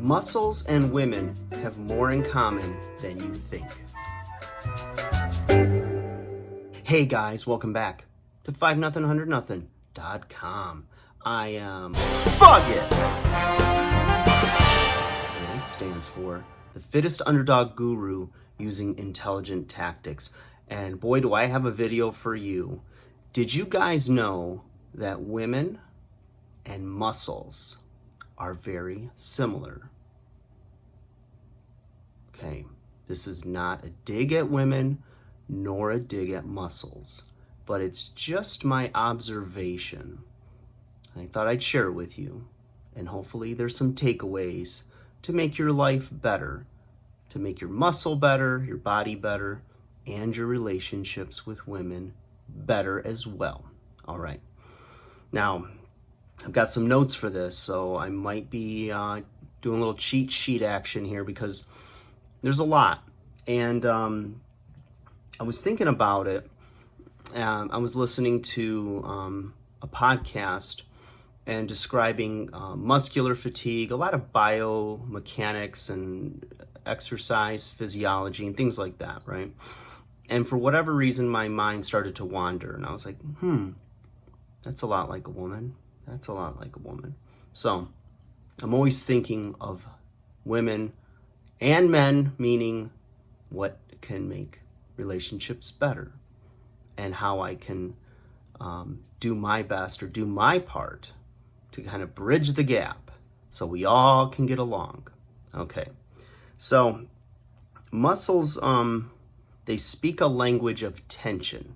Muscles and women have more in common than you think. Hey guys, welcome back to 5nothing100nothing.com. I am Buggit! And that stands for the fittest underdog guru using intelligent tactics. And boy, do I have a video for you. Did you guys know that women and muscles are very similar? Okay, this is not a dig at women nor a dig at muscles, but it's just my observation. I thought I'd share it with you, and hopefully there's some takeaways to make your life better, to make your muscle better, your body better, and your relationships with women better as well. All right. Now, I've got some notes for this, so I might be doing a little cheat sheet action here because there's a lot. And I was thinking about it. I was listening to a podcast and describing muscular fatigue, a lot of biomechanics and exercise physiology and things like that, right? And for whatever reason, my mind started to wander, and I was like, that's a lot like a woman. That's a lot like a woman. So I'm always thinking of women and men, meaning what can make relationships better and how I can do my best or do my part to kind of bridge the gap so we all can get along. Okay, so muscles, they speak a language of tension,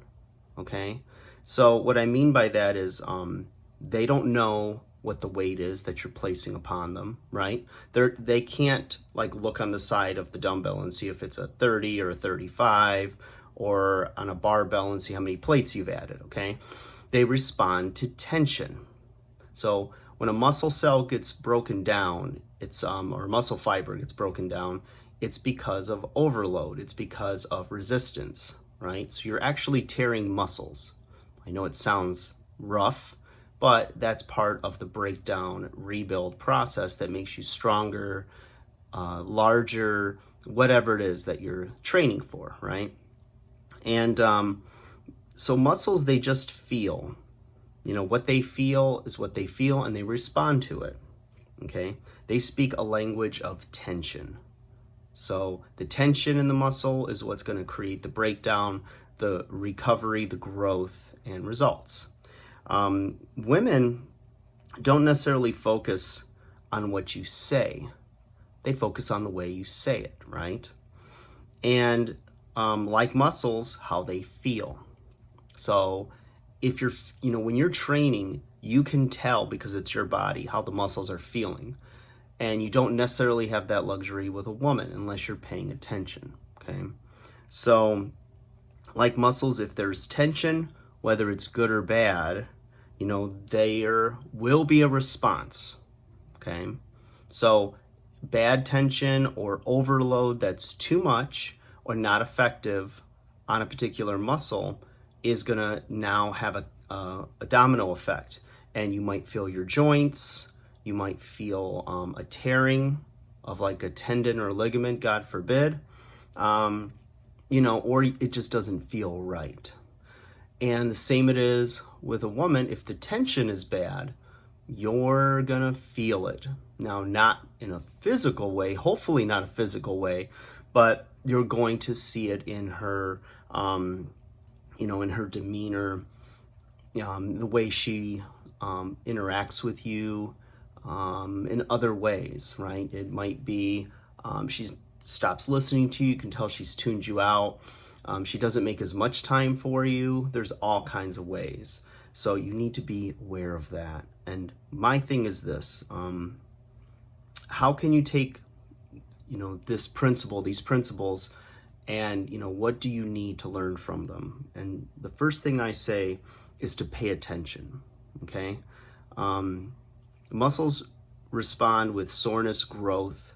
okay? So what I mean by that is they don't know what the weight is that you're placing upon them, right? They can't like look on the side of the dumbbell and see if it's a 30 or a 35 or on a barbell and see how many plates you've added, okay? They respond to tension. So when a muscle cell gets broken down, it's or a muscle fiber gets broken down, it's because of overload. It's because of resistance, right? So you're actually tearing muscles. I know it sounds rough, but that's part of the breakdown rebuild process that makes you stronger, larger, whatever it is that you're training for, right? And so muscles, they just feel. You know, what they feel is what they feel, and they respond to it, okay? They speak a language of tension. So the tension in the muscle is what's going to create the breakdown, the recovery, the growth, and results. Women don't necessarily focus on what you say. They focus on the way you say it, right? And like muscles, how they feel. So if you're, when you're training, you can tell because it's your body how the muscles are feeling. And you don't necessarily have that luxury with a woman unless you're paying attention, okay? So like muscles, if there's tension, whether it's good or bad, there will be a response, okay? So bad tension or overload that's too much or not effective on a particular muscle is gonna now have a domino effect. And you might feel your joints, you might feel a tearing of like a tendon or ligament, God forbid, or it just doesn't feel right. And the same it is with a woman. If the tension is bad, you're gonna feel it. Now, not in a physical way, hopefully not a physical way, but you're going to see it in her, in her demeanor, the way she interacts with you, in other ways, right? It might be she stops listening to you. You can tell she's tuned you out. She doesn't make as much time for you. There's all kinds of ways. So you need to be aware of that. And my thing is this, how can you take, these principles, and, what do you need to learn from them? And the first thing I say is to pay attention, okay? Muscles respond with soreness, growth,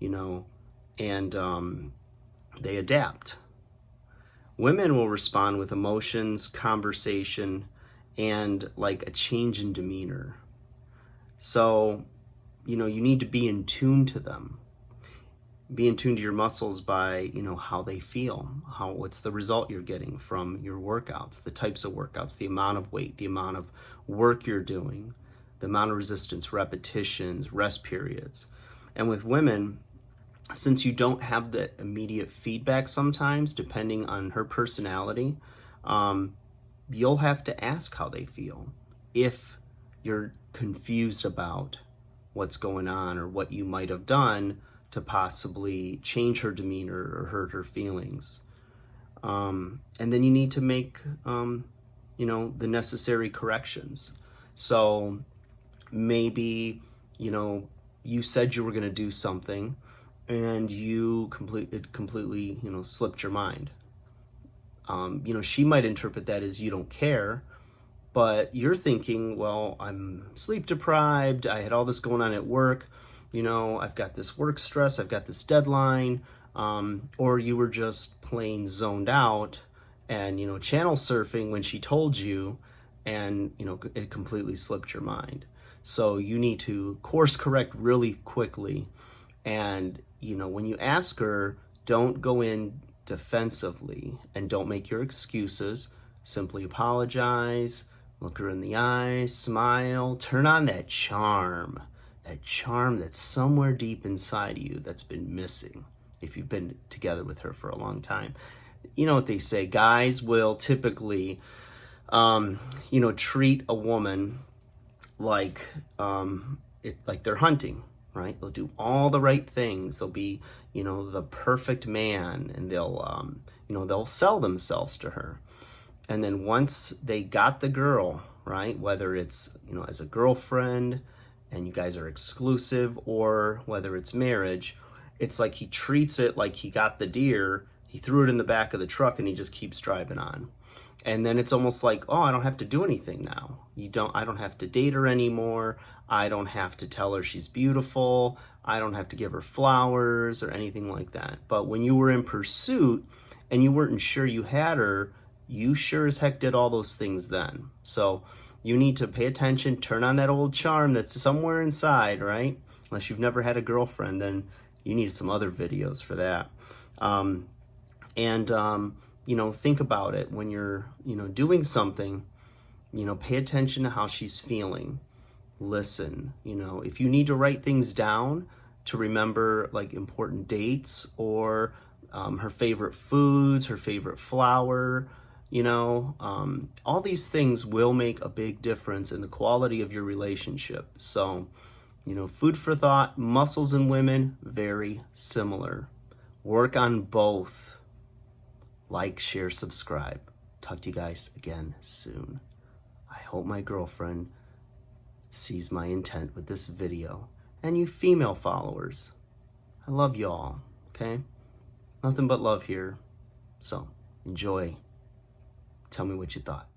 and they adapt. Women will respond with emotions, conversation, and like a change in demeanor. So you need to be in tune to them. Be in tune to your muscles by, how they feel, what's the result you're getting from your workouts, the types of workouts, the amount of weight, the amount of work you're doing, the amount of resistance, repetitions, rest periods. And with women, since you don't have the immediate feedback sometimes, depending on her personality, you'll have to ask how they feel if you're confused about what's going on or what you might have done to possibly change her demeanor or hurt her feelings. And then you need to make, the necessary corrections. So maybe, you said you were going to do something and you completely, slipped your mind. She might interpret that as you don't care, but you're thinking, well, I'm sleep deprived. I had all this going on at work. I've got this work stress, I've got this deadline, or you were just plain zoned out and, channel surfing when she told you and, it completely slipped your mind. So you need to course correct really quickly. And, when you ask her, don't go in defensively and don't make your excuses. Simply apologize, look her in the eye, smile, turn on that charm that's somewhere deep inside of you that's been missing if you've been together with her for a long time. You know what they say, guys will typically, treat a woman like they're hunting, right? They'll do all the right things. They'll be, the perfect man, and they'll sell themselves to her. And then once they got the girl, right, whether it's, as a girlfriend and you guys are exclusive, or whether it's marriage, it's like he treats it like he got the deer, he threw it in the back of the truck, and he just keeps driving on. And then it's almost like, oh, I don't have to do anything now. I don't have to date her anymore. I don't have to tell her she's beautiful. I don't have to give her flowers or anything like that. But when you were in pursuit and you weren't sure you had her, you sure as heck did all those things then. So you need to pay attention, turn on that old charm that's somewhere inside, right? Unless you've never had a girlfriend, then you need some other videos for that. Think about it when you're, doing something, pay attention to how she's feeling. Listen, if you need to write things down to remember like important dates or her favorite foods, her favorite flower, all these things will make a big difference in the quality of your relationship. So, food for thought, muscles in women, very similar. Work on both. Like, share, subscribe. Talk to you guys again soon. I hope my girlfriend sees my intent with this video. And you female followers, I love you all, okay? Nothing but love here. So, enjoy. Tell me what you thought.